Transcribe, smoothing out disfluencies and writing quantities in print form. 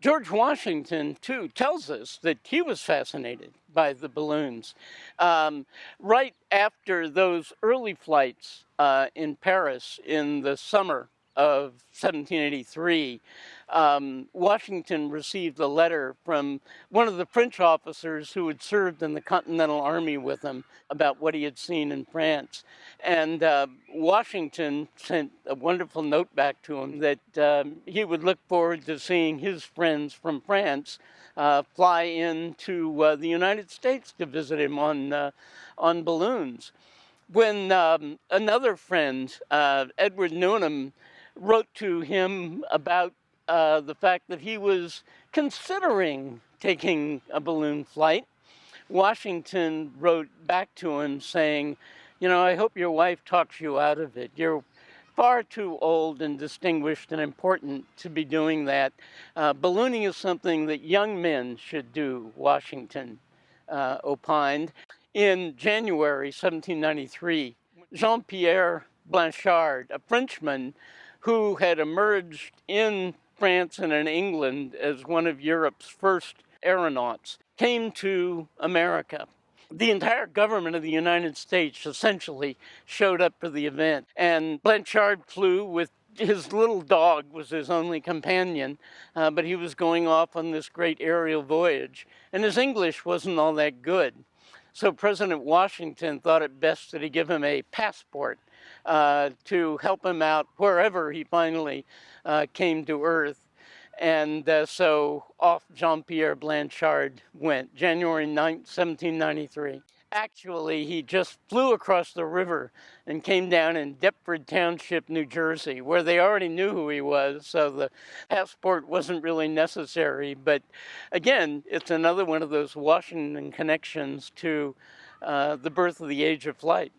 George Washington, too, tells us that he was fascinated by the balloons. Right after those early flights in Paris in the summer of 1783, Washington received a letter from one of the French officers who had served in the Continental Army with him about what he had seen in France. And Washington sent a wonderful note back to him that he would look forward to seeing his friends from France fly into the United States to visit him on balloons. When another friend, Edward Newnham, wrote to him about the fact that he was considering taking a balloon flight, Washington wrote back to him saying, I hope your wife talks you out of it. You're far too old and distinguished and important to be doing that. Ballooning is something that young men should do, Washington opined. In January 1793, Jean-Pierre Blanchard, a Frenchman who had emerged in France and in England as one of Europe's first aeronauts, came to America. The entire government of the United States essentially showed up for the event, and Blanchard flew with his little dog was his only companion, but he was going off on this great aerial voyage, and his English wasn't all that good. So President Washington thought it best that he give him a passport to help him out wherever he finally came to Earth. And so off Jean-Pierre Blanchard went, January 9th, 1793. Actually, he just flew across the river and came down in Deptford Township, New Jersey, where they already knew who he was, so the passport wasn't really necessary. But again, it's another one of those Washington connections to the birth of the age of flight.